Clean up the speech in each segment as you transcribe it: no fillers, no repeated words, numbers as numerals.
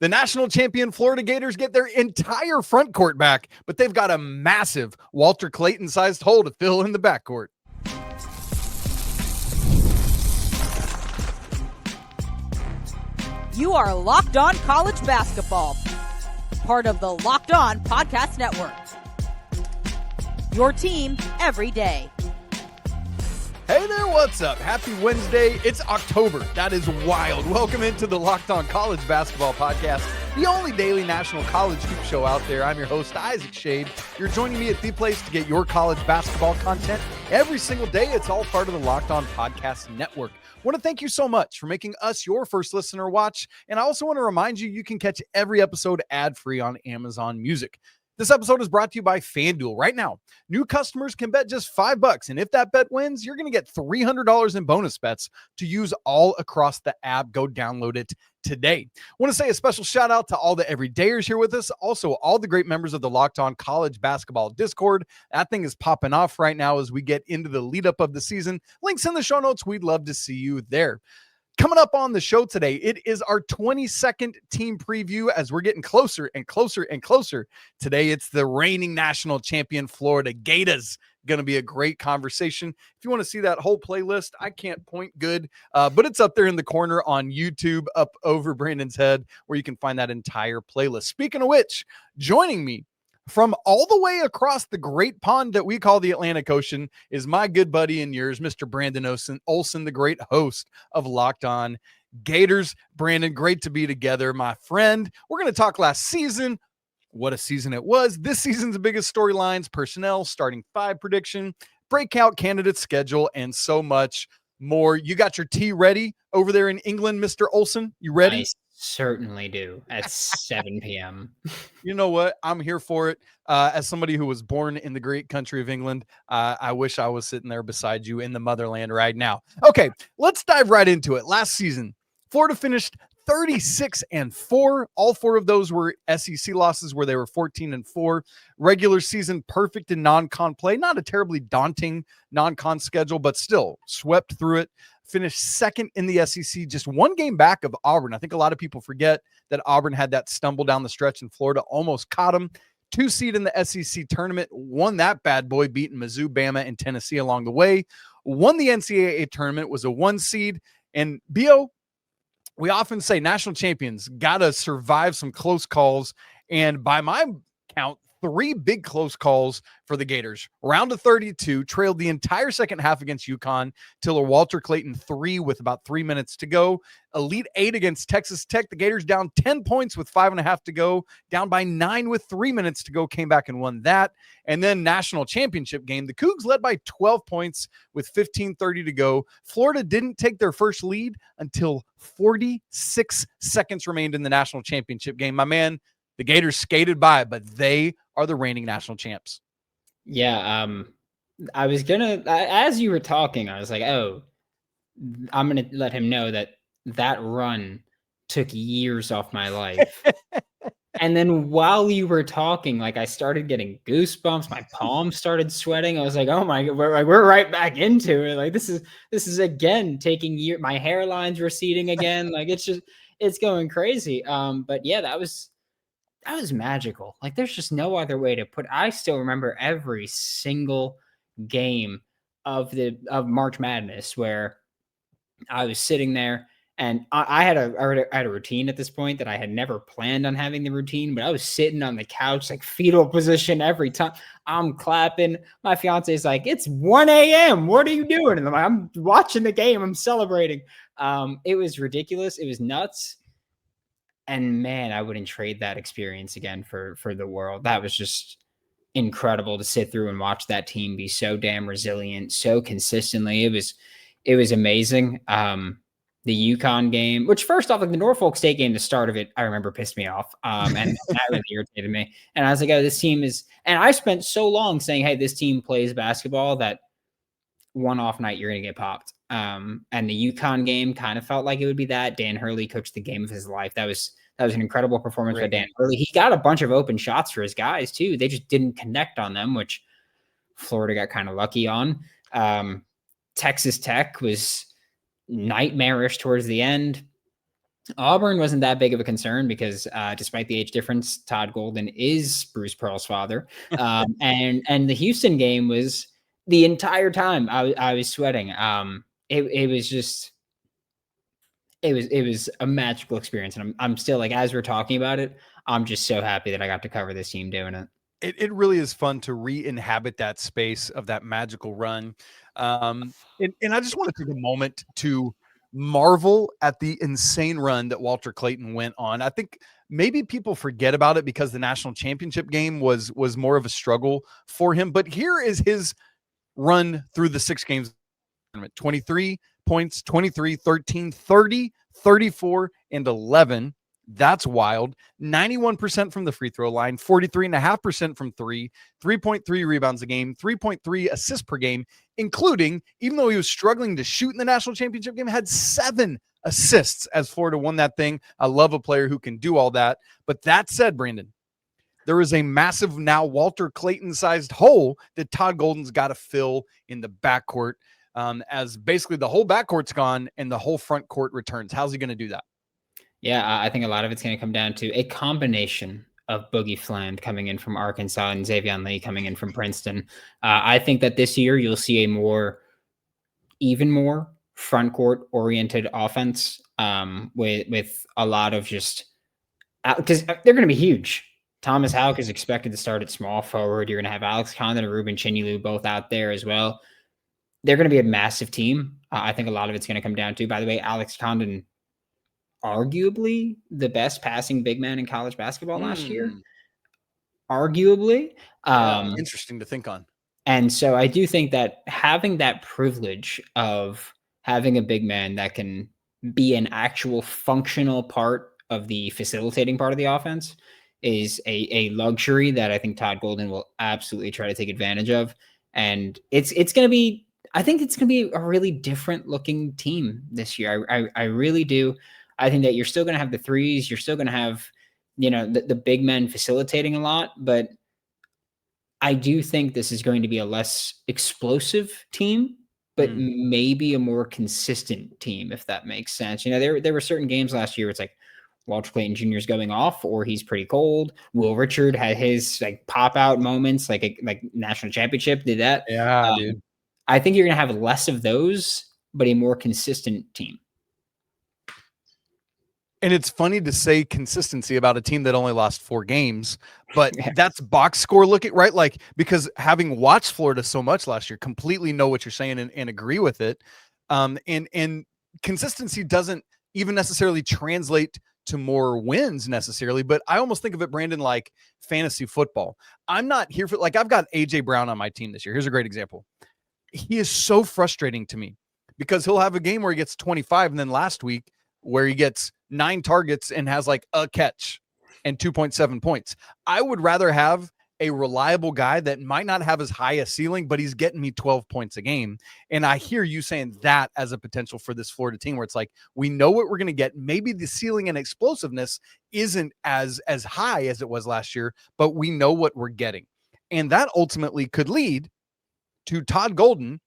The national champion Florida Gators get their entire front court back, but they've got a massive Walter Clayton-sized hole to fill in the backcourt. You are Locked On College Basketball, part of the Locked On Podcast Network. Your team every day. Hey there, what's up? Happy Wednesday. It's October. That is wild. Welcome into the Locked On College Basketball Podcast, the only daily national college hoop show out there. I'm your host, Isaac Schade. You're joining me at the place to get your college basketball content every single day. It's all part of the Locked On Podcast Network. I want to thank you so much for making us your first listener watch. And I also want to remind you, you can catch every episode ad-free on Amazon Music. This episode is brought to you by FanDuel. Right now, new customers can bet just $5, and if that bet wins, you're going to get $300 in bonus bets to use all across the app. Go download it today. I want to say a special shout out to all the everydayers here with us. Also, all the great members of the Locked On College Basketball Discord. That thing is popping off right now as we get into the lead up of the season. Links in the show notes. We'd love to see you there. Coming up on the show today, it is our 22nd team preview as we're getting closer and closer and closer. Today, it's the reigning national champion Florida Gators. Going to be a great conversation. If you want to see that whole playlist, I can't point good, but it's up there in the corner on YouTube, up over Brandon's head, where you can find that entire playlist. Speaking of which, joining me from all the way across the great pond that we call the Atlantic Ocean is my good buddy and yours, Mr. Brandon Olsen, the great host of Locked On Gators. Brandon, great to be together, my friend. We're going to talk last season. What a season it was. This season's biggest storylines, personnel, starting five prediction, breakout candidate schedule, and so much more. You got your tea ready over there in England, Mr. Olsen? You ready? I certainly do at 7 p.m. You know what? I'm here for it. As somebody who was born in the great country of England, I wish I was sitting there beside you in the motherland right now. Okay, let's dive right into it. Last season, Florida finished 36-4. All four of those were SEC losses where they were 14-4. Regular season perfect in non-con play. Not a terribly daunting non-con schedule, but still swept through it. Finished second in the SEC, just one game back of Auburn. I think a lot of people forget that Auburn had that stumble down the stretch and Florida almost caught them. 2 seed in the SEC tournament, won that bad boy, beating Mizzou, Bama, and Tennessee along the way. Won the NCAA tournament, was a 1 seed. And B.O., we often say national champions got to survive some close calls. And by my count, 3 big close calls for the Gators. Round of 32, trailed the entire second half against UConn till a Walter Clayton 3 with about 3 minutes to go. Elite 8 against Texas Tech. The Gators down 10 points with 5.5 to go. Down by 9 with 3 minutes to go. Came back and won that. And then national championship game. The Cougs led by 12 points with 15:30 to go. Florida didn't take their first lead until 46 seconds remained in the national championship game. My man, the Gators skated by, but they are the reigning national champs. Yeah, I was gonna, as you were talking, I was like, oh, I'm gonna let him know that run took years off my life. And then while you were talking, like I started getting goosebumps, my palms started sweating. I was like, oh my God, we're right back into it. Like this is again taking years. My hairline's receding again. Like it's going crazy. But yeah, that was magical. Like there's just no other way to put. I still remember every single game of March Madness where I was sitting there and I had a routine at this point that I had never planned on having the routine, but I was sitting on the couch, like fetal position every time. I'm clapping. My fiance is like, it's 1 a.m. What are you doing? And I'm watching the game. I'm celebrating. It was ridiculous. It was nuts. And man, I wouldn't trade that experience again for the world. That was just incredible to sit through and watch that team be so damn resilient, so consistently. It was amazing. The UConn game, which first off, like the Norfolk State game, the start of it, I remember pissed me off. And that really irritated me. And I was like, oh, this team is, and I spent so long saying, hey, this team plays basketball that one off night, you're going to get popped. And the UConn game kind of felt like it would be that. Dan Hurley coached the game of his life. That was an incredible performance by Dan Hurley. He got a bunch of open shots for his guys too. They just didn't connect on them, which Florida got kind of lucky on. Texas Tech was nightmarish towards the end. Auburn wasn't that big of a concern because despite the age difference, Todd Golden is Bruce Pearl's father. And the Houston game was the entire time I was sweating. It was just it was a magical experience. And I'm still like, as we're talking about it, I'm just so happy that I got to cover this team doing it. It really is fun to re-inhabit that space of that magical run. And I just want to take a moment to marvel at the insane run that Walter Clayton went on. I think maybe people forget about it because the national championship game was more of a struggle for him. But here is his run through the 6 games tournament: 23 points, 23, 13, 30, 34, and 11. That's wild. 91% from the free throw line, 43.5% from 3, 3.3 rebounds a game, 3.3 assists per game, including, even though he was struggling to shoot in the national championship game, had 7 assists as Florida won that thing. I love a player who can do all that. But that said, Brandon, there is a massive, now Walter Clayton-sized hole that Todd Golden's got to fill in the backcourt, as basically the whole backcourt's gone and the whole front court returns. How's he going to do that? Yeah, I think a lot of it's going to come down to a combination of Boogie Fland coming in from Arkansas and Xaivian Lee coming in from Princeton. I think that this year you'll see even more front court oriented offense with a lot of just because they're going to be huge. Thomas Houck is expected to start at small forward. You're going to have Alex Condon and Ruben Chinyelu both out there as well. They're going to be a massive team. I think a lot of it's going to come down to, by the way, Alex Condon, arguably the best passing big man in college basketball last year. Arguably. Interesting to think on. And so I do think that having that privilege of having a big man that can be an actual functional part of the facilitating part of the offense is a luxury that I think Todd Golden will absolutely try to take advantage of. And it's going to be, I think it's going to be a really different looking team this year. I really do. I think that you're still going to have the threes. You're still going to have, the big men facilitating a lot, but I do think this is going to be a less explosive team, but maybe a more consistent team, if that makes sense. There were certain games last year where it's like Walter Clayton Jr. is going off or he's pretty cold. Will Richard had his pop out moments, like national championship did that. Yeah, dude. I think you're going to have less of those, but a more consistent team. And it's funny to say consistency about a team that only lost 4 games, but that's box score looking, right? Because having watched Florida so much last year, completely know what you're saying and agree with it. And consistency doesn't even necessarily translate to more wins necessarily, but I almost think of it, Brandon, like fantasy football. I'm not here for, I've got AJ Brown on my team this year. Here's a great example. He is so frustrating to me because he'll have a game where he gets 25, and then last week where he gets 9 targets and has a catch and 2.7 points. I would rather have a reliable guy that might not have as high a ceiling, but he's getting me 12 points a game. And I hear you saying that as a potential for this Florida team, where it's we know what we're going to get. Maybe the ceiling and explosiveness isn't as high as it was last year, but we know what we're getting. And that ultimately could lead to Todd Golden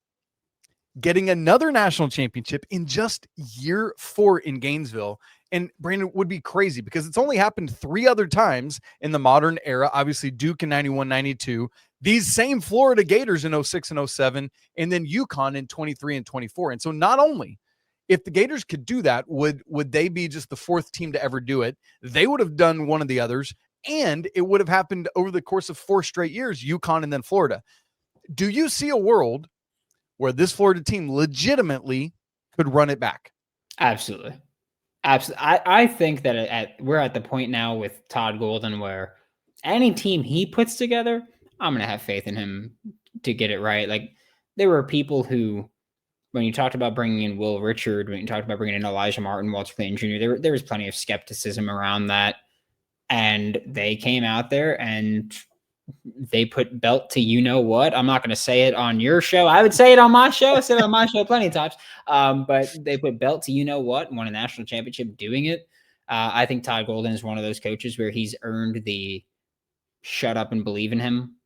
getting another national championship in just year 4 in Gainesville. And Brandon, would be crazy because it's only happened 3 other times in the modern era. Obviously Duke in 91-92, these same Florida Gators in 06 and 07, and then UConn in 23 and 24. And so not only if the Gators could do that, would they be just the 4th team to ever do it, they would have done one of the others, and it would have happened over the course of 4 straight years, UConn and then Florida. Do you see a world where this Florida team legitimately could run it back? Absolutely. I think that we're at the point now with Todd Golden where any team he puts together, I'm going to have faith in him to get it right. There were people who, when you talked about bringing in Will Richard, when you talked about bringing in Elijah Martin, Walter Clayton Jr., there was plenty of skepticism around that. And they came out there and they put belt to what. I'm not going to say it on your show. I would say it on my show. I said it on my show plenty of times. But they put belt to what, won a national championship doing it. I think Todd Golden is one of those coaches where he's earned the shut up and believe in him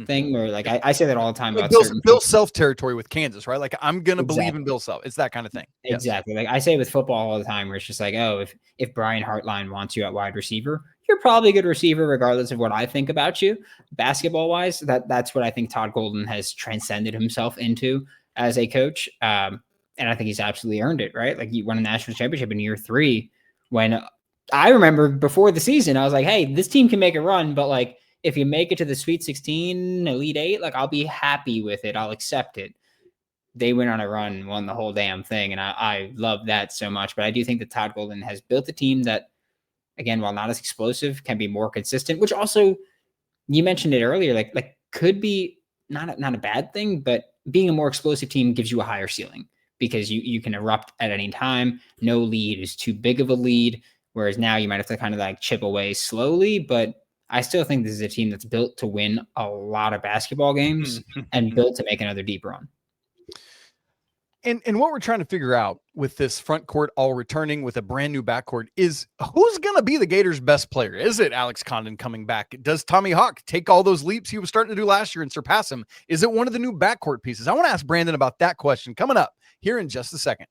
thing where like I say that all the time like about Bill Self territory with Kansas, right? Like I'm gonna Exactly. believe in Bill Self. It's that kind of thing. Exactly. Like I say with football all the time, where it's just like, oh, if Brian Hartline wants you at wide receiver, you're probably a good receiver, regardless of what I think about you. Basketball wise, that's what I think Todd Golden has transcended himself into as a coach. And I think he's absolutely earned it, right? Like he won a national championship in year 3 when I remember before the season, I was like, hey, this team can make a run, but like, if you make it to the Sweet 16, Elite 8, like I'll be happy with it. I'll accept it. They went on a run, won the whole damn thing. And I love that so much. But I do think that Todd Golden has built a team that, again, while not as explosive, can be more consistent, which also, you mentioned it earlier, like could be not a bad thing, but being a more explosive team gives you a higher ceiling because you can erupt at any time. No lead is too big of a lead. Whereas now you might have to kind of like chip away slowly, but I still think this is a team that's built to win a lot of basketball games and built to make another deep run. And what we're trying to figure out with this front court all returning with a brand new backcourt is who's going to be the Gators' best player? Is it Alex Condon coming back? Does Tommy Hawk take all those leaps he was starting to do last year and surpass him? Is it one of the new backcourt pieces? I want to ask Brandon about that question coming up here in just a second.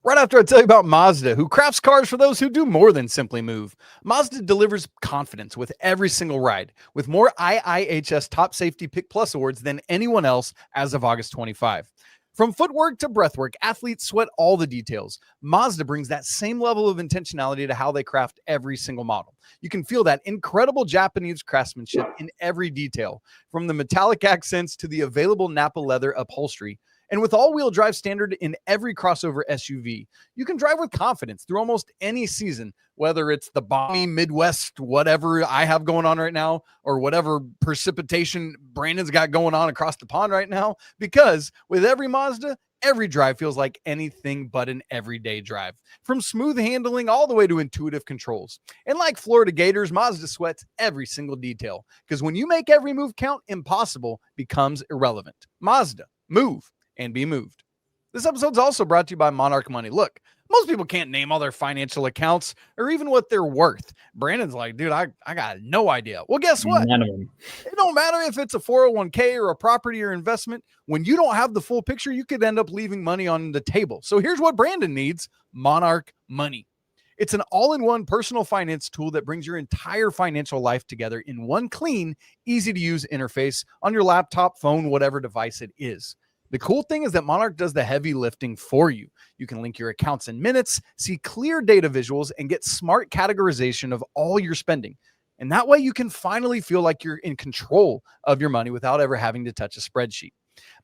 Right after I tell you about Mazda, who crafts cars for those who do more than simply move. Mazda delivers confidence with every single ride, with more IIHS Top Safety Pick Plus awards than anyone else as of August 25. From footwork to breathwork, athletes sweat all the details. Mazda brings that same level of intentionality to how they craft every single model. You can feel that incredible Japanese craftsmanship in every detail, from the metallic accents to the available Nappa leather upholstery. And with all-wheel drive standard in every crossover SUV, you can drive with confidence through almost any season, whether it's the balmy Midwest, whatever I have going on right now, or whatever precipitation Brandon's got going on across the pond right now, because with every Mazda, every drive feels like anything but an everyday drive. From smooth handling all the way to intuitive controls. And like Florida Gators, Mazda sweats every single detail, because when you make every move count, impossible becomes irrelevant. Mazda, move and be moved. This episode's also brought to you by Monarch Money. Look, most people can't name all their financial accounts or even what they're worth. Brandon's like, dude, I got no idea. Well, guess what? None of them. It don't matter if it's a 401k or a property or investment. When you don't have the full picture, you could end up leaving money on the table. So here's what Brandon needs: Monarch Money. It's an all-in-one personal finance tool that brings your entire financial life together in one clean, easy-to-use interface on your laptop, phone, whatever device it is. The cool thing is that Monarch does the heavy lifting for you. You can link your accounts in minutes, see clear data visuals, and get smart categorization of all your spending. And that way you can finally feel like you're in control of your money without ever having to touch a spreadsheet.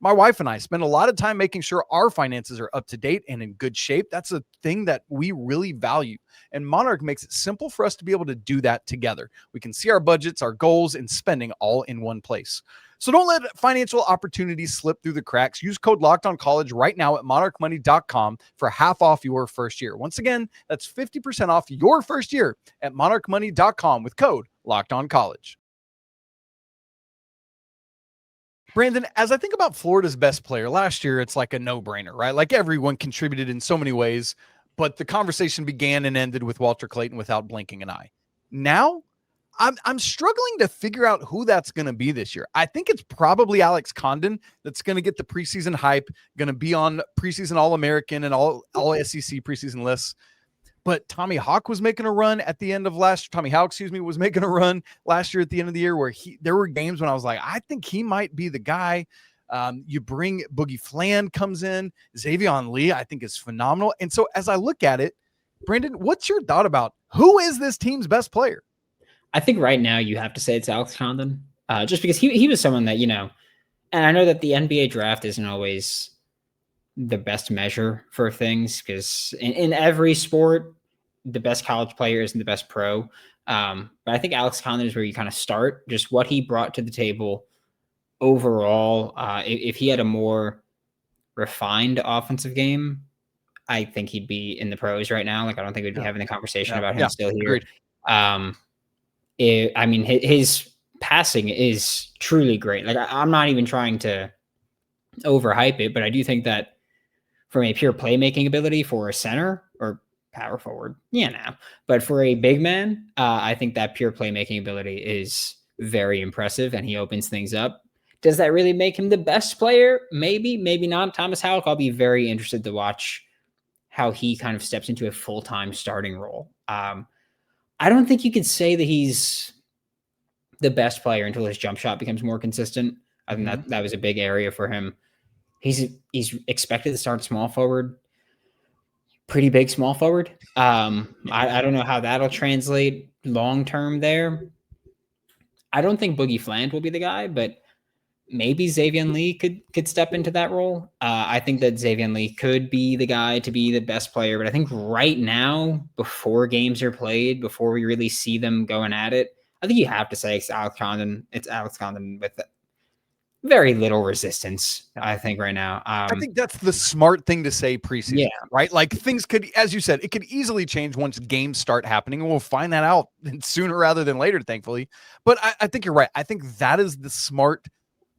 My wife and I spend a lot of time making sure our finances are up to date and in good shape. That's a thing that we really value. And Monarch makes it simple for us to be able to do that together. We can see our budgets, our goals, and spending all in one place. So don't let financial opportunities slip through the cracks. Use code LOCKEDONCollege right now at monarchmoney.com for half off your first year. Once again, that's 50% off your first year at monarchmoney.com with code LOCKEDONCollege. Brandon, as I think about Florida's best player last year, it's like a no-brainer, right? Like everyone contributed in so many ways, but the conversation began and ended with Walter Clayton without blinking an eye. Now, I'm struggling to figure out who that's going to be this year. I think it's probably Alex Condon that's going to get the preseason hype, going to be on preseason All-American and all SEC preseason lists. But Tommy Hawk was making a run at the end of Tommy Hawk, was making a run last year at the end of the year where there were games when I was like, I think he might be the guy. You bring Boogie Fland comes in, Xaivian Lee, I think is phenomenal. And so as I look at it, Brandon, what's your thought about who is this team's best player? I think right now you have to say it's Alex Condon, just because he was someone that, and I know that the NBA draft isn't always the best measure for things because in every sport, the best college player isn't the best pro. But I think Alex Condon is where you kind of start, just what he brought to the table overall. If he had a more refined offensive game, I think he'd be in the pros right now. Like, I don't think we'd be having a conversation about him still here. His passing is truly great. Like, I'm not even trying to overhype it, but I do think that from a pure playmaking ability for a center, or power forward, but for a big man, I think that pure playmaking ability is very impressive, and he opens things up. Does that really make him the best player? Maybe, maybe not. Thomas Halleck, I'll be very interested to watch how he kind of steps into a full-time starting role. I don't think you could say that he's the best player until his jump shot becomes more consistent. I think that was a big area for him. He's expected to start small forward, pretty big small forward. I don't know how that'll translate long-term there. I don't think Boogie Fland will be the guy, but maybe Xaivian Lee could step into that role. I think that Xaivian Lee could be the guy to be the best player, but I think right now, before games are played, before we really see them going at it, I think you have to say it's Alex Condon. It's Alex Condon with very little resistance, I think, right now. I think that's the smart thing to say preseason, right? Like, things could, as you said, it could easily change once games start happening, and we'll find that out sooner rather than later, thankfully. But I think you're right. I think that is the smart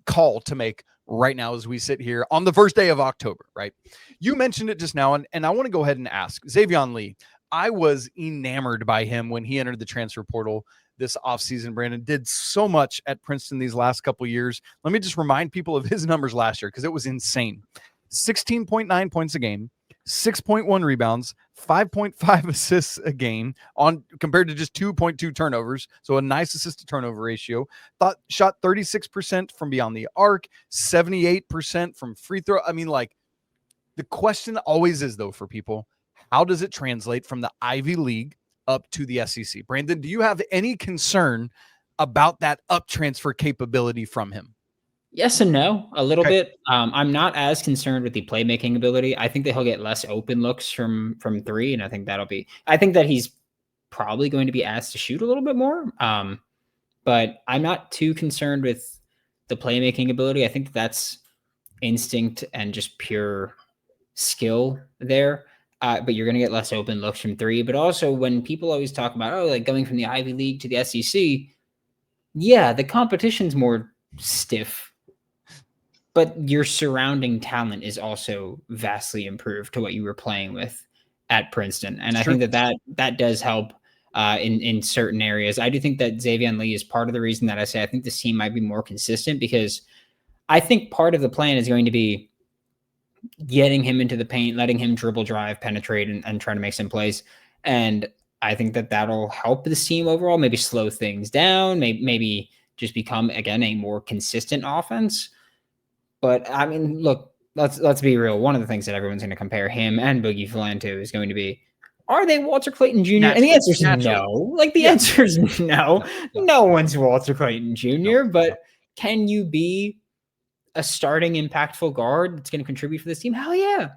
call to make right now as we sit here on the first day of October, right? You mentioned it just now, and I want to go ahead and ask Xaivian Lee. I was enamored by him when he entered the transfer portal this offseason. Brandon did so much at Princeton these last couple of years. Let me just remind people of his numbers last year, because it was insane. 16.9 points a game, 6.1 rebounds, 5.5 assists a game on compared to just 2.2 turnovers. So a nice assist to turnover ratio. Shot 36% from beyond the arc, 78% from free throw. I mean, like, the question always is, though, for people, how does it translate from the Ivy League up to the SEC? Brandon, do you have any concern about that up transfer capability from him? Yes and no, a little bit. I'm not as concerned with the playmaking ability. I think that he'll get less open looks from three, and I think that he's probably going to be asked to shoot a little bit more. But I'm not too concerned with the playmaking ability. I think that's instinct and just pure skill there. But you're going to get less open looks from three. But also, when people always talk about, like going from the Ivy League to the SEC, the competition's more stiff. But your surrounding talent is also vastly improved to what you were playing with at Princeton. And I think that does help in certain areas. I do think that Xaivian Lee is part of the reason that I say I think this team might be more consistent, because I think part of the plan is going to be getting him into the paint, letting him dribble, drive, penetrate, and try to make some plays. And I think that that'll help this team overall, maybe slow things down, maybe just become, again, a more consistent offense. But I mean, look, let's be real. One of the things that everyone's going to compare him and Boogie Fland to is going to be, are they Walter Clayton Jr.? And the answer is no. Like, the answer is no. No one's Walter Clayton Jr. But can you be a starting impactful guard that's going to contribute for this team? Hell yeah.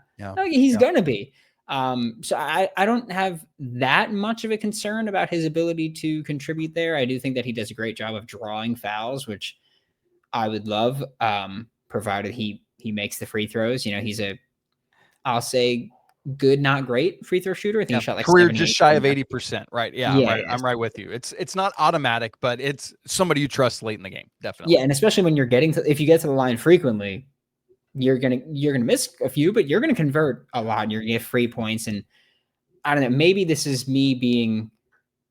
He's going to be. So I don't have that much of a concern about his ability to contribute there. I do think that he does a great job of drawing fouls, which I would love, provided he makes the free throws. He's I'll say good, not great free throw shooter. I think he shot like career just shy of 80%. Right. Yeah. I'm right with you. It's not automatic, but it's somebody you trust late in the game. Definitely. Yeah. And especially when you're if you get to the line frequently, you're going to miss a few, but you're going to convert a lot, and you're going to get free points. And I don't know, maybe this is me being,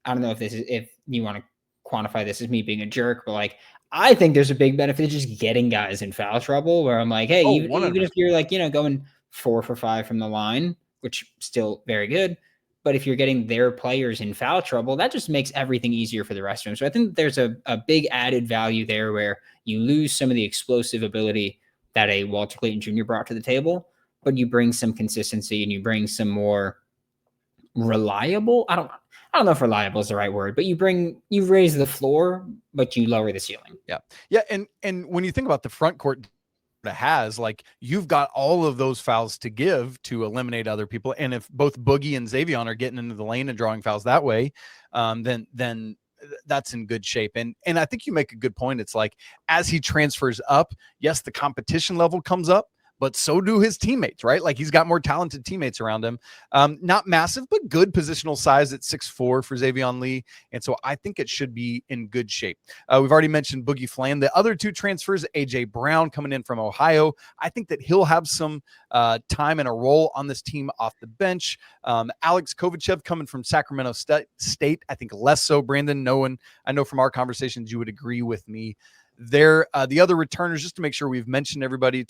I don't know if you want to quantify this as me being a jerk, but like, I think there's a big benefit of just getting guys in foul trouble, where I'm like, hey, even if you're like, going 4 for 5 from the line, which still very good, but if you're getting their players in foul trouble, that just makes everything easier for the rest of them. So I think there's a big added value there, where you lose some of the explosive ability that a Walter Clayton Jr. brought to the table, but you bring some consistency and you bring some more reliable. I don't know if reliable is the right word, but you raise the floor, but you lower the ceiling. Yeah. And when you think about the front court that has, like, you've got all of those fouls to give to eliminate other people. And if both Boogie and Xaivian are getting into the lane and drawing fouls that way, then that's in good shape. And I think you make a good point. It's like, as he transfers up, yes, the competition level comes up, but so do his teammates, right? Like he's got more talented teammates around him. Not massive, but good positional size at 6'4" for Xaivian Lee. And so I think it should be in good shape. We've already mentioned Boogie Fland. The other two transfers, AJ Brown coming in from Ohio. I think that he'll have some time and a role on this team off the bench. Alex Kovachev coming from Sacramento State. I think less so. Brandon, I know from our conversations you would agree with me there. The other returners, just to make sure we've mentioned everybody,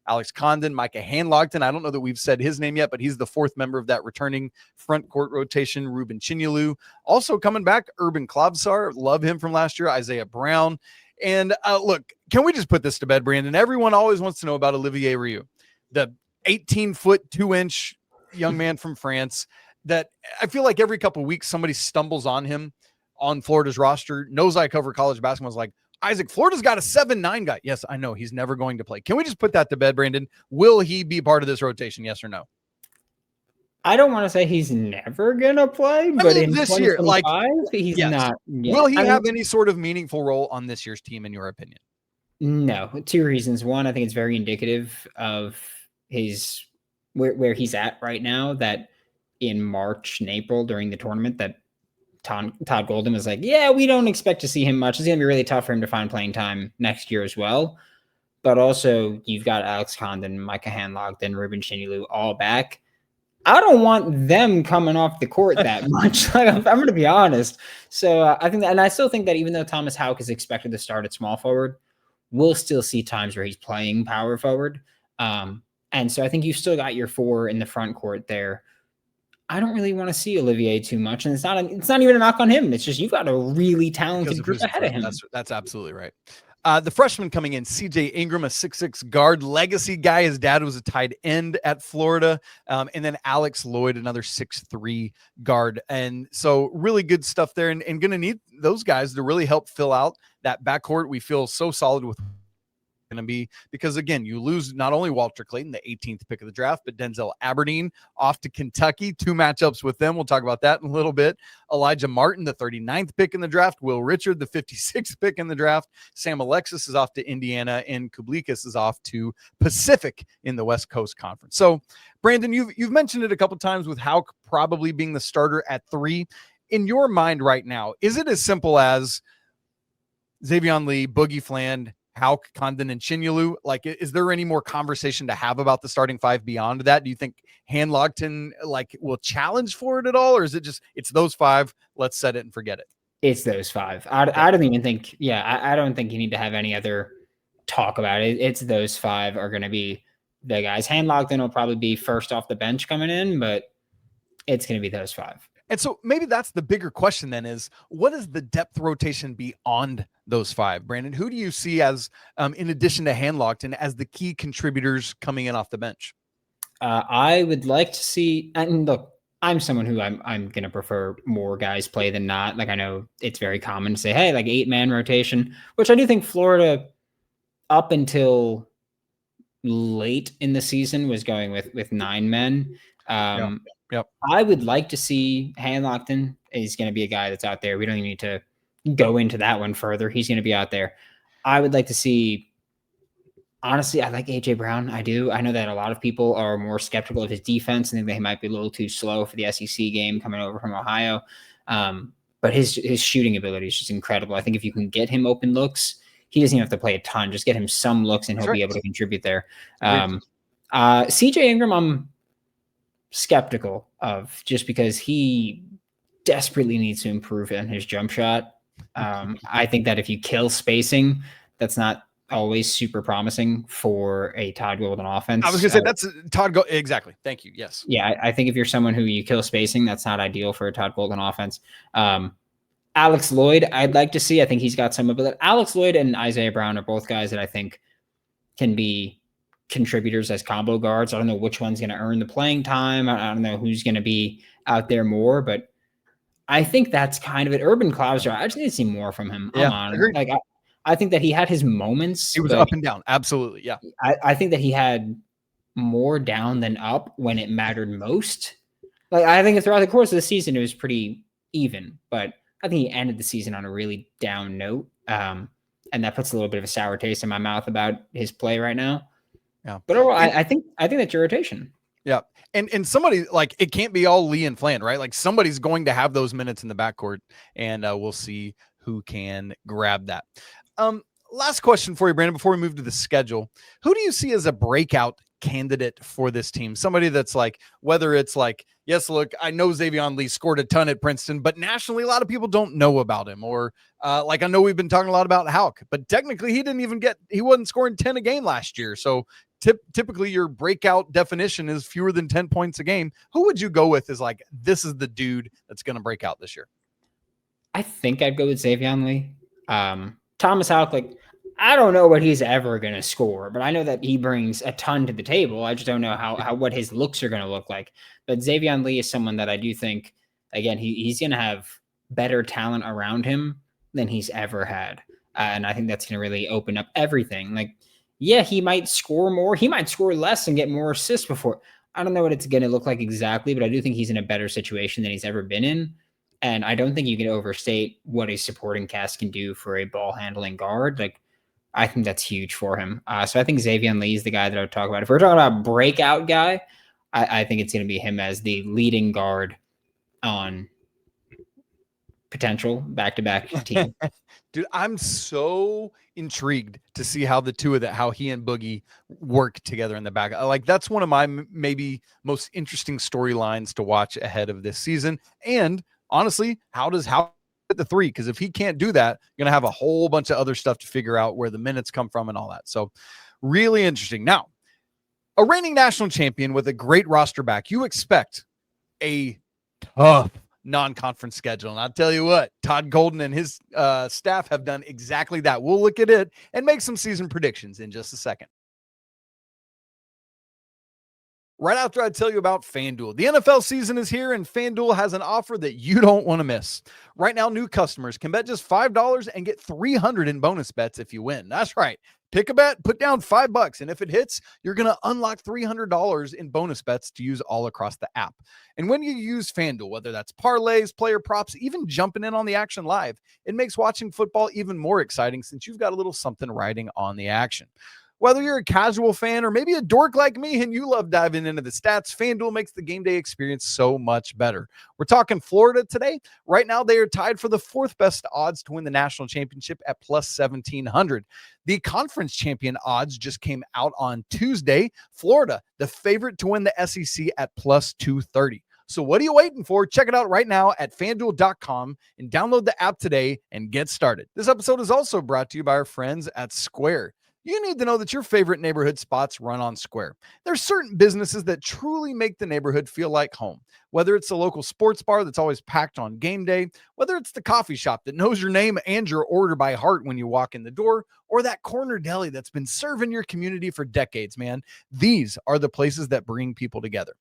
Alex Condon, Micah Hanlogton. I don't know that we've said his name yet, but he's the fourth member of that returning front court rotation. Ruben Chinyelu. Also coming back, Urban Klobsar. Love him from last year. Isaiah Brown. And look, can we just put this to bed, Brandon? Everyone always wants to know about Olivier Rioux, the 18-foot, 2-inch young man from France that I feel like every couple of weeks somebody stumbles on him on Florida's roster, knows I cover college basketball, is like, Isaac, Florida's got a 7'9" guy. Yes, I know he's never going to play. Can we just put that to bed, Brandon? Will he be part of this rotation? Yes or no? I don't want to say he's never gonna play, but in this year, like he's not. Yet. Will he have any sort of meaningful role on this year's team, in your opinion? No, two reasons. One, I think it's very indicative of his where he's at right now. That in March and April during the tournament, that Todd Golden was like, yeah, we don't expect to see him much. It's going to be really tough for him to find playing time next year as well. But also, you've got Alex Condon, Micah Hanlogton, Ruben Chinyelu all back. I don't want them coming off the court that much. Like, I'm going to be honest. So I think that, and I still think that even though Thomas Houck is expected to start at small forward, we'll still see times where he's playing power forward. And so I think you've still got your four in the front court there. I don't really want to see Olivier too much, and it's not even a knock on him. It's just you've got a really talented group ahead of him. That's absolutely right. The freshman coming in, CJ Ingram, a 6'6" guard, legacy guy. His dad was a tight end at Florida. And then Alex Lloyd, another 6'3" guard. And so really good stuff there, and going to need those guys to really help fill out that backcourt. We feel so solid with going to be, because again, you lose not only Walter Clayton, the 18th pick of the draft, but Denzel Aberdeen off to Kentucky, 2 matchups with them. We'll talk about that in a little bit. Elijah Martin, the 39th pick in the draft. Will Richard, the 56th pick in the draft. Sam Alexis is off to Indiana, and Kublikas is off to Pacific in the West Coast Conference. So Brandon, you've mentioned it a couple times with Houck probably being the starter at 3. In your mind right now, is it as simple as Xaivian Lee, Boogie Fland, Houck, Condon, and Chinyelu? Like, is there any more conversation to have about the starting 5 beyond that? Do you think Hanlogton will challenge for it at all, or is it just it's those 5? Let's set it and forget it. It's those 5. I don't even think. Yeah, I don't think you need to have any other talk about it. It's those 5 are going to be the guys. Hanlogton will probably be first off the bench coming in, but it's going to be those 5. And so maybe that's the bigger question then is, what is the depth rotation beyond those 5? Brandon, who do you see as, in addition to Hanlogton, as the key contributors coming in off the bench? I would like to see, and look, I'm someone who I'm going to prefer more guys play than not. Like, I know it's very common to say, hey, like 8-man rotation, which I do think Florida up until late in the season was going with 9 men. Yep. I would like to see Hanlogton is going to be a guy that's out there. We don't even need to go into that one further. He's going to be out there. I would like to see, honestly, I like AJ Brown. I do. I know that a lot of people are more skeptical of his defense and think that he might be a little too slow for the SEC game coming over from Ohio. But his shooting ability is just incredible. I think if you can get him open looks, he doesn't even have to play a ton. Just get him some looks and he'll be able to contribute there. CJ Ingram, I'm skeptical of, just because he desperately needs to improve on his jump shot. I think that if you kill spacing, that's not always super promising for a Todd Golden offense. I was going to say that's Todd Golden. Exactly. Thank you. Yes. Yeah. I think if you're someone who you kill spacing, that's not ideal for a Todd Golden offense. Alex Lloyd, I'd like to see. I think he's got some ability. Alex Lloyd and Isaiah Brown are both guys that I think can be contributors as combo guards. I don't know which one's going to earn the playing time. I don't know who's going to be out there more, but I think that's kind of it. Urban Klobsar, I just need to see more from him. Yeah, like I think that he had his moments. He was up and down. Absolutely. Yeah. I think that he had more down than up when it mattered most. Like, I think throughout the course of the season, it was pretty even, but I think he ended the season on a really down note. And that puts a little bit of a sour taste in my mouth about his play right now. Yeah. But overall, I think that's your rotation. Yeah. And somebody, like, it can't be all Lee and Fland, right? Like, somebody's going to have those minutes in the backcourt, and we'll see who can grab that. Last question for you, Brandon, before we move to the schedule. Who do you see as a breakout candidate for this team? Somebody that's like, whether it's like, yes, look, I know Xaivian Lee scored a ton at Princeton, but nationally, a lot of people don't know about him. Or like, I know we've been talking a lot about Houck, but technically he wasn't scoring 10 a game last year. So typically your breakout definition is fewer than 10 points a game. Who would you go with as like, this is the dude that's going to break out this year? I think I'd go with Xaivian Lee. Thomas Houck, like, I don't know what he's ever going to score, but I know that he brings a ton to the table. I just don't know how what his looks are going to look like. But Xaivian Lee is someone that I do think, again, he's going to have better talent around him than he's ever had. And I think that's going to really open up everything. Like, yeah, he might score more. He might score less and get more assists before. I don't know what it's going to look like exactly, but I do think he's in a better situation than he's ever been in. And I don't think you can overstate what a supporting cast can do for a ball handling guard. Like, I think that's huge for him. So I think Xaivian Lee is the guy that I would talk about. If we're talking about breakout guy, I think it's going to be him as the leading guard on potential back-to-back team. Dude, I'm so intrigued to see how the two of that, how he and Boogie work together in the back. Like, that's one of my maybe most interesting storylines to watch ahead of this season. And honestly, how at the three? Because if he can't do that, you're going to have a whole bunch of other stuff to figure out where the minutes come from and all that. So really interesting. Now, a reigning national champion with a great roster back, you expect a tough non-conference schedule. And I'll tell you what, Todd Golden and his staff have done exactly that. We'll look at it and make some season predictions in just a second. Right after I tell you about FanDuel. The NFL season is here, and FanDuel has an offer that you don't want to miss. Right now, new customers can bet just $5 and get $300 in bonus bets if you win. That's right. Pick a bet, put down $5, and if it hits, you're going to unlock $300 in bonus bets to use all across the app. And when you use FanDuel, whether that's parlays, player props, even jumping in on the action live, it makes watching football even more exciting since you've got a little something riding on the action. Whether you're a casual fan or maybe a dork like me and you love diving into the stats, FanDuel makes the game day experience so much better. We're talking Florida today. Right now, they are tied for the fourth best odds to win the national championship at plus 1,700. The conference champion odds just came out on Tuesday. Florida, the favorite to win the SEC at plus 230. So what are you waiting for? Check it out right now at FanDuel.com and download the app today and get started. This episode is also brought to you by our friends at Square. You need to know that your favorite neighborhood spots run on Square. There's certain businesses that truly make the neighborhood feel like home. Whether it's the local sports bar that's always packed on game day, whether it's the coffee shop that knows your name and your order by heart when you walk in the door, or that corner deli that's been serving your community for decades, man, these are the places that bring people together.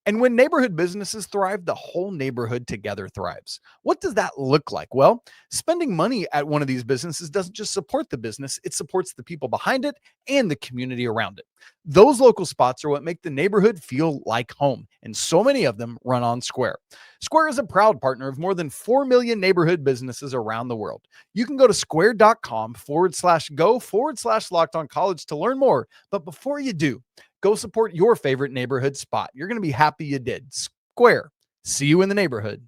And when neighborhood businesses thrive, the whole neighborhood together thrives. What does that look like? Well, spending money at one of these businesses doesn't just support the business, it supports the people behind it and the community around it. Those local spots are what make the neighborhood feel like home, and so many of them run on Square. Square is a proud partner of more than 4 million neighborhood businesses around the world. You can go to square.com/go/locked-on-college to learn more. But before you do, go support your favorite neighborhood spot. You're going to be happy you did. Square. See you in the neighborhood.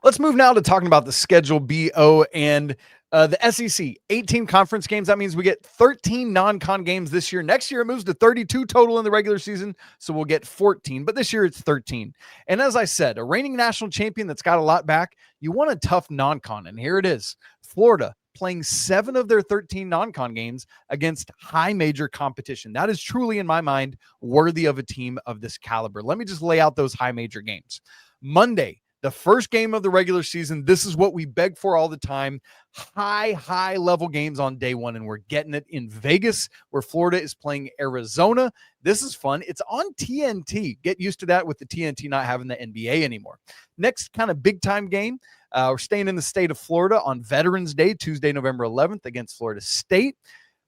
Let's move now to talking about the schedule, BO, and the SEC. 18 conference games. That means we get 13 non-con games this year. Next year, it moves to 32 total in the regular season, so we'll get 14. But this year, it's 13. And as I said, a reigning national champion that's got a lot back, you want a tough non-con, and here it is. Florida playing 7 of their 13 non-con games against high major competition. That is truly, in my mind, worthy of a team of this caliber. Let me just lay out those high major games. Monday, the first game of the regular season. This is what we beg for all the time. High level games on day one, and we're getting it in Vegas, where Florida is playing Arizona. This is fun. It's on TNT. Get used to that with the TNT not having the NBA anymore. Next kind of big time game. We're staying in the state of Florida on Veterans Day, Tuesday, November 11th against Florida State.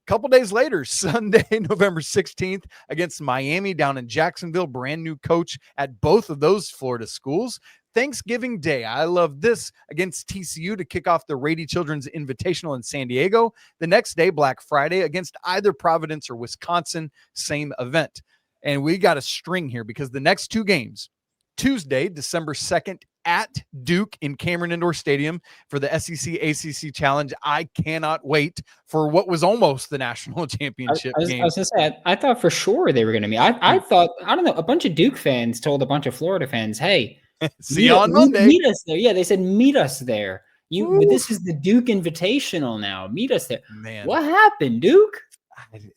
Couple days later, Sunday, November 16th, against Miami down in Jacksonville, brand new coach at both of those Florida schools. Thanksgiving Day, I love this, against TCU to kick off the Rady Children's Invitational in San Diego. The next day, Black Friday, against either Providence or Wisconsin, same event. And we got a string here because the next two games, Tuesday, December 2nd, at Duke in Cameron Indoor Stadium for the SEC ACC Challenge. I cannot wait for what was almost the national championship game. I was going to say, I thought for sure they were going to meet. I thought, I don't know, a bunch of Duke fans told a bunch of Florida fans, hey, see you on Monday. Meet us there. Yeah, they said, meet us there. This is the Duke Invitational now. Meet us there. Man, what happened, Duke?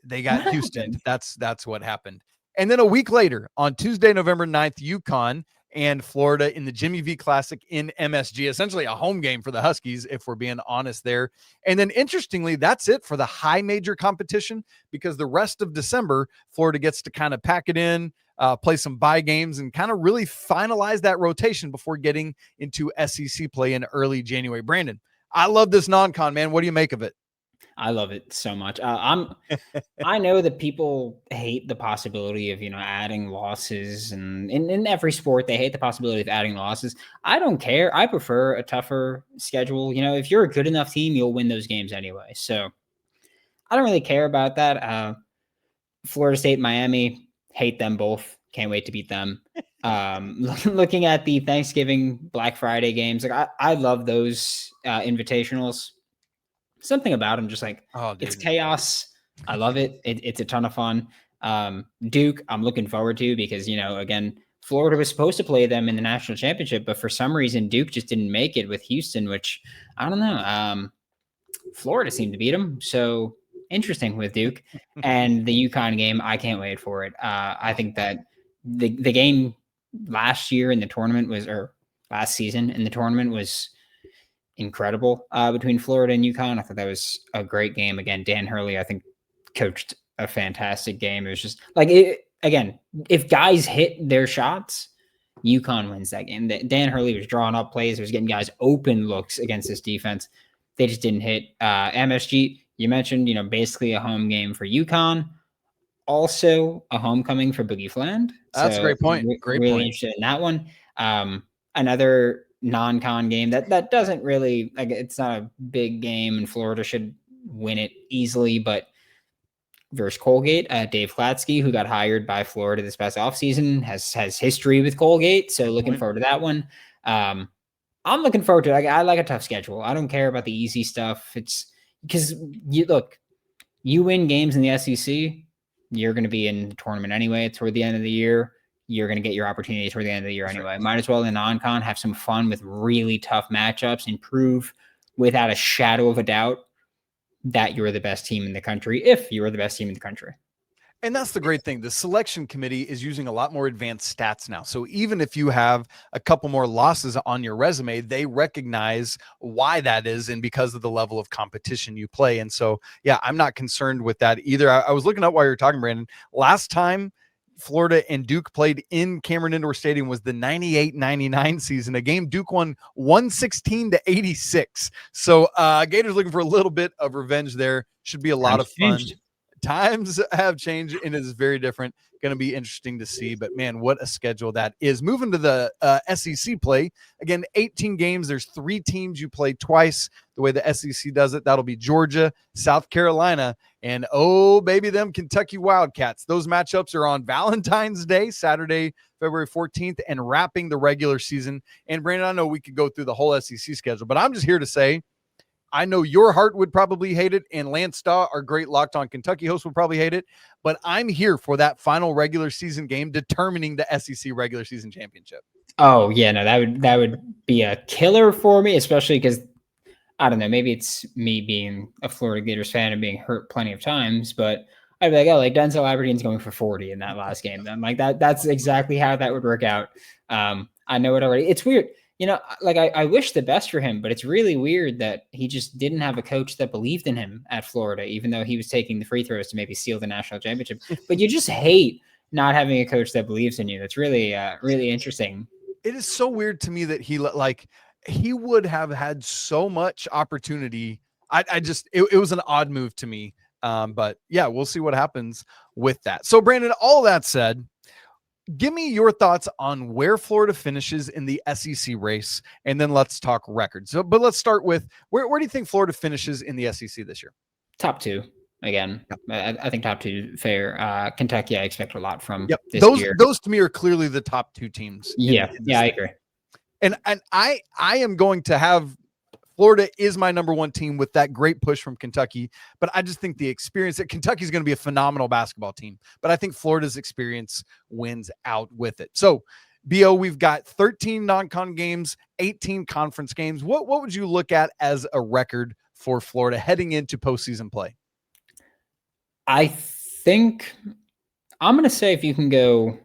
They got Houston. That's what happened. And then a week later, on Tuesday, November 9th, UConn and Florida in the Jimmy V Classic in MSG, essentially a home game for the Huskies, if we're being honest there. And then interestingly, that's it for the high major competition, because the rest of December, Florida gets to kind of pack it in, play some bye games, and kind of really finalize that rotation before getting into SEC play in early January. Brandon, I love this non-con, man. What do you make of it? I love it so much. I know that people hate the possibility of, adding losses, and in every sport, they hate the possibility of adding losses. I don't care. I prefer a tougher schedule. If you're a good enough team, you'll win those games anyway. So I don't really care about that. Florida State, Miami, hate them both. Can't wait to beat them. Looking at the Thanksgiving, Black Friday games, I love those invitationals. Something about them, just like, it's chaos. I love it. It's a ton of fun. Duke, I'm looking forward to, because, again, Florida was supposed to play them in the national championship, but for some reason, Duke just didn't make it with Houston, which I don't know. Florida seemed to beat them. So interesting with Duke. And the UConn game, I can't wait for it. I think that the game last season in the tournament was incredible between Florida and UConn. I thought that was a great game. Again, Dan Hurley, I think, coached a fantastic game. It was just like, again, if guys hit their shots, UConn wins that game. Dan Hurley was drawing up plays. He was getting guys open looks against this defense. They just didn't hit. MSG, you mentioned, basically a home game for UConn. Also a homecoming for Boogie Fland. That's a great point. Really interested in that one. Another non-con game that doesn't really, it's not a big game, and Florida should win it easily, but versus Colgate, Dave Klatsky, who got hired by Florida this past offseason, has history with Colgate, so looking forward to that one. I'm looking forward to it. I like a tough schedule. I don't care about the easy stuff. It's because you win games in the SEC, you're going to be in the tournament anyway. Toward the end of the year, you're going to get your opportunity toward the end of the year anyway. Might as well in non-con have some fun with really tough matchups and prove without a shadow of a doubt that you're the best team in the country, if you're the best team in the country. And that's the great thing. The selection committee is using a lot more advanced stats now. So even if you have a couple more losses on your resume, they recognize why that is, and because of the level of competition you play. And so, yeah, I'm not concerned with that either. I was looking up while you were talking, Brandon. Last time Florida and Duke played in Cameron Indoor Stadium was the 98-99 season, a game Duke won 116-86. So Gators looking for a little bit of revenge there. Should be a lot of fun. Times have changed, and it is very different. Going to be interesting to see, but man, what a schedule that is. Moving to the SEC play, again, 18 games. There's 3 teams you play twice. The way the SEC does it, that'll be Georgia, South Carolina, and oh, baby, them Kentucky Wildcats. Those matchups are on Valentine's Day, Saturday, February 14th, and wrapping the regular season. And Brandon, I know we could go through the whole SEC schedule, but I'm just here to say, I know your heart would probably hate it, and Lance Staw, our great Locked On Kentucky host, would probably hate it, but I'm here for that final regular season game determining the SEC regular season championship. Oh, yeah, no, that would be a killer for me, especially because, I don't know, maybe it's me being a Florida Gators fan and being hurt plenty of times, but I'd be like, Denzel Aberdeen's going for 40 in that last game. I'm like, that's exactly how that would work out. I know it already. It's weird. I wish the best for him, but it's really weird that he just didn't have a coach that believed in him at Florida, even though he was taking the free throws to maybe seal the national championship. But you just hate not having a coach that believes in you. That's really, really interesting. It is so weird to me that he would have had so much opportunity. It was an odd move to me But yeah, we'll see what happens with that. So Brandon, all that said, give me your thoughts on where Florida finishes in the SEC race, and then let's talk records. So, but let's start with where do you think Florida finishes in the SEC this year? Top 2 again. Yep. I think top 2 fair. Kentucky, I expect a lot from this year. Those to me are clearly the top 2 teams. Yeah, I agree. And I am going to have Florida is my number 1 team with that great push from Kentucky, but I just think the experience that Kentucky is going to be a phenomenal basketball team, but I think Florida's experience wins out with it. So, BO, we've got 13 non-con games, 18 conference games. What would you look at as a record for Florida heading into postseason play? I think I'm going to say if you can go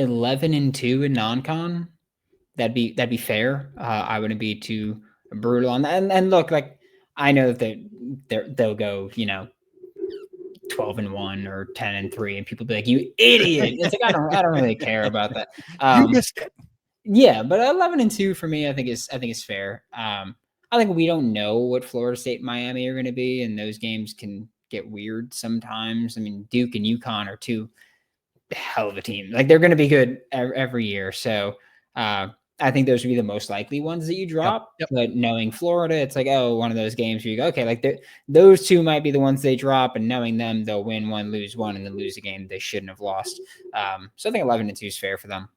11-2 in non-con, that'd be fair. I wouldn't be too brutal on that. And look, like I know that they'll go, 12-1 or 10-3, and people be like, "You idiot!" It's like I don't really care about that. You missed it. Yeah, but 11-2 for me, I think is fair. I think we don't know what Florida State and Miami are going to be, and those games can get weird sometimes. I mean, Duke and UConn are 2 hell of a team. Like they're going to be good every year. So I think those would be the most likely ones that you drop. Yep. But knowing Florida, it's like, one of those games where you go, okay, like those 2 might be the ones they drop, and knowing them, they'll win 1, lose 1, and then lose a game they shouldn't have lost. So I think 11-2 is fair for them.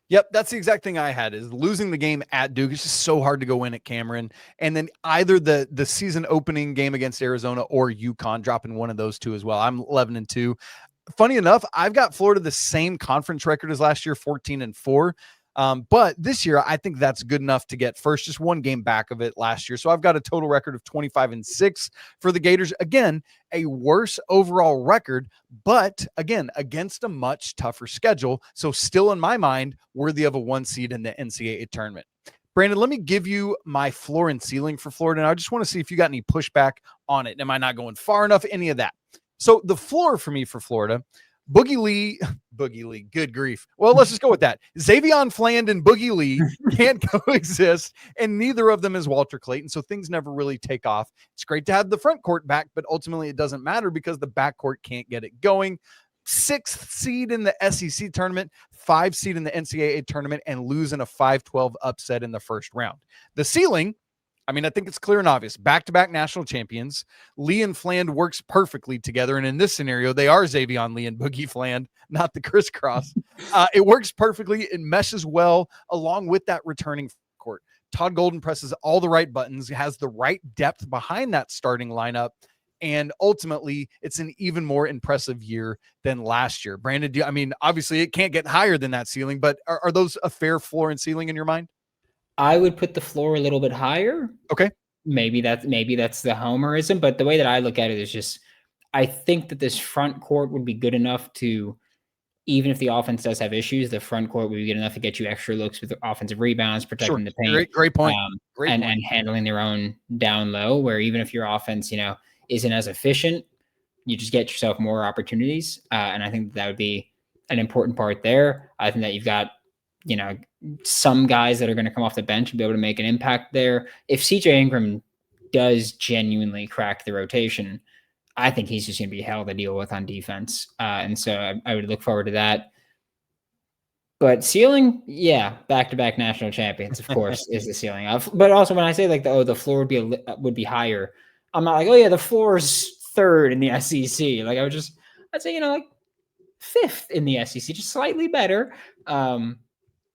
Yep, that's the exact thing I had, is losing the game at Duke. It's just so hard to go in at Cameron. And then either the season opening game against Arizona or UConn, dropping one of those 2 as well. I'm 11-2. Funny enough, I've got Florida the same conference record as last year, 14-4. But this year, I think that's good enough to get first, just 1 game back of it last year. So I've got a total record of 25-6 for the Gators. Again, a worse overall record, but again, against a much tougher schedule. So still in my mind, worthy of a 1 seed in the NCAA tournament. Brandon, let me give you my floor and ceiling for Florida. And I just want to see if you got any pushback on it. Am I not going far enough? Any of that? So the floor for me for Florida, Boogie Lee, good grief. Well, let's just go with that. Xaivian, Fland, and Boogie Lee can't coexist, and neither of them is Walter Clayton, so things never really take off. It's great to have the front court back, but ultimately it doesn't matter because the backcourt can't get it going. 6th seed in the SEC tournament, 5 seed in the NCAA tournament, and lose in a 5-12 upset in the first round. The ceiling, I mean, I think it's clear and obvious. Back-to-back national champions. Lee and Fland works perfectly together. And in this scenario, they are Xaivian Lee and Boogie Fland, not the crisscross. It works perfectly. It meshes well along with that returning court. Todd Golden presses all the right buttons, has the right depth behind that starting lineup. And ultimately, it's an even more impressive year than last year. Brandon, obviously it can't get higher than that ceiling, but are those a fair floor and ceiling in your mind? I would put the floor a little bit higher. Okay. Maybe that's the homerism, but the way that I look at it is just, I think that this front court would be good enough to, even if the offense does have issues, the front court would be good enough to get you extra looks with offensive rebounds, protecting the paint. Great point. And handling their own down low, where even if your offense, isn't as efficient, you just get yourself more opportunities. And I think that would be an important part there. I think that you've got, some guys that are going to come off the bench and be able to make an impact there. If CJ Ingram does genuinely crack the rotation, I think he's just going to be hell to deal with on defense. And so I would look forward to that. But ceiling, yeah, back-to-back national champions, of course, is the ceiling. But also when I say the floor would be higher, I'm not like, the floor is 3rd in the SEC. Like I'd say, 5th in the SEC, just slightly better.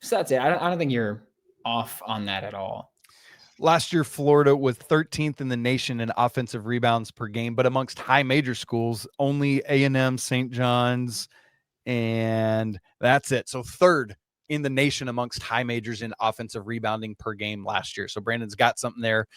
So that's it. I don't think you're off on that at all. Last year, Florida was 13th in the nation in offensive rebounds per game, but amongst high major schools, only A&M, St. John's, and that's it. So 3rd in the nation amongst high majors in offensive rebounding per game last year. So Brandon's got something there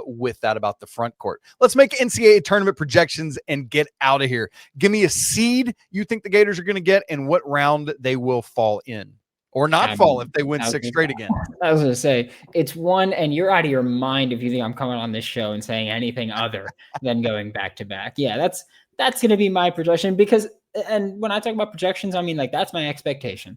with that about the front court. Let's make NCAA tournament projections and get out of here. Give me a seed you think the Gators are going to get and what round they will fall in. Or not fall if they win 6 straight again. I was going to say, it's 1, and you're out of your mind if you think I'm coming on this show and saying anything other than going back-to-back. Yeah, that's going to be my projection because, and when I talk about projections, I mean, that's my expectation.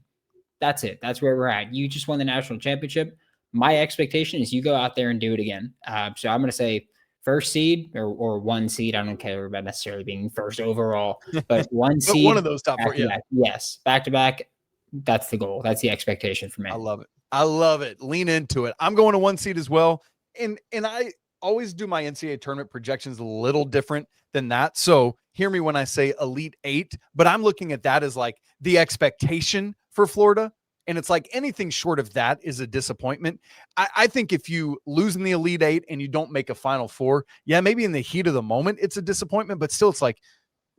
That's it. That's where we're at. You just won the national championship. My expectation is you go out there and do it again. So I'm going to say first seed or one seed. I don't care about necessarily being first overall, but one seed. One of those top four. Yeah. Yes. Back to back. That's the goal. That's the expectation for me. I love it. I love it. Lean into it. I'm going to one seed as well. And I always do my NCAA tournament projections a little different than that. So hear me when I say Elite Eight, but I'm looking at that as like the expectation for Florida. And it's like anything short of that is a disappointment. I think if you lose in the Elite Eight and you don't make a Final Four, yeah, maybe in the heat of the moment, it's a disappointment, but still it's like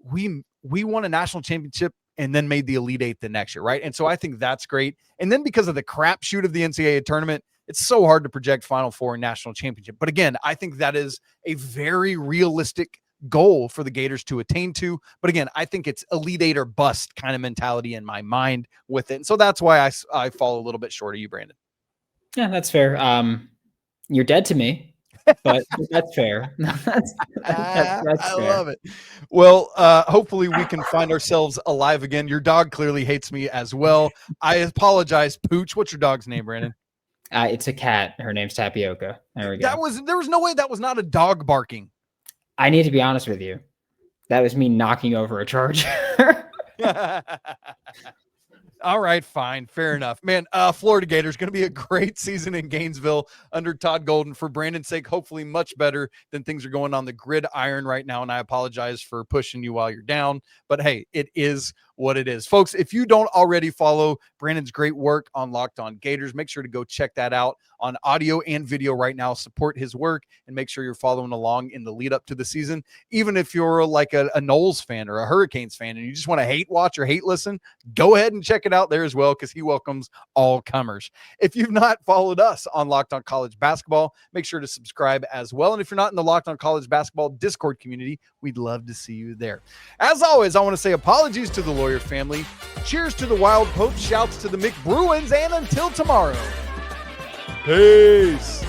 we won a national championship and then made the Elite Eight the next year, right? And so I think that's great. And then because of the crapshoot of the NCAA tournament, it's so hard to project Final Four and national championship. But again, I think that is a very realistic goal for the Gators to attain to. But again, I think it's Elite Eight or bust kind of mentality in my mind with it. And so that's why I fall a little bit short of you, Brandon. Yeah, that's fair. You're dead to me, but that's fair. That's I love it. Well, hopefully we can find ourselves alive again. Your dog clearly hates me as well. I apologize, Pooch. What's your dog's name, Brandon? It's a cat. Her name's Tapioca. There we go. There was no way that was not a dog barking. I need to be honest with you. That was me knocking over a charger. All right, fine. Fair enough. Man, Florida Gators going to be a great season in Gainesville under Todd Golden. For Brandon's sake, hopefully much better than things are going on the gridiron right now. And I apologize for pushing you while you're down. But hey, it is what it is. Folks, if you don't already follow Brandon's great work on Locked On Gators, make sure to go check that out on audio and video right now. Support his work and make sure you're following along in the lead up to the season. Even if you're like a Knowles fan or a Hurricanes fan and you just want to hate watch or hate listen, go ahead and check it out there as well, because he welcomes all comers. If you've not followed us on Locked On College Basketball, make sure to subscribe as well. And if you're not in the Locked On College Basketball Discord community, we'd love to see you there. As always, I want to say apologies to the Lawyer family. Cheers to the Wild Pope. Shouts to the McBruins. And until tomorrow, peace.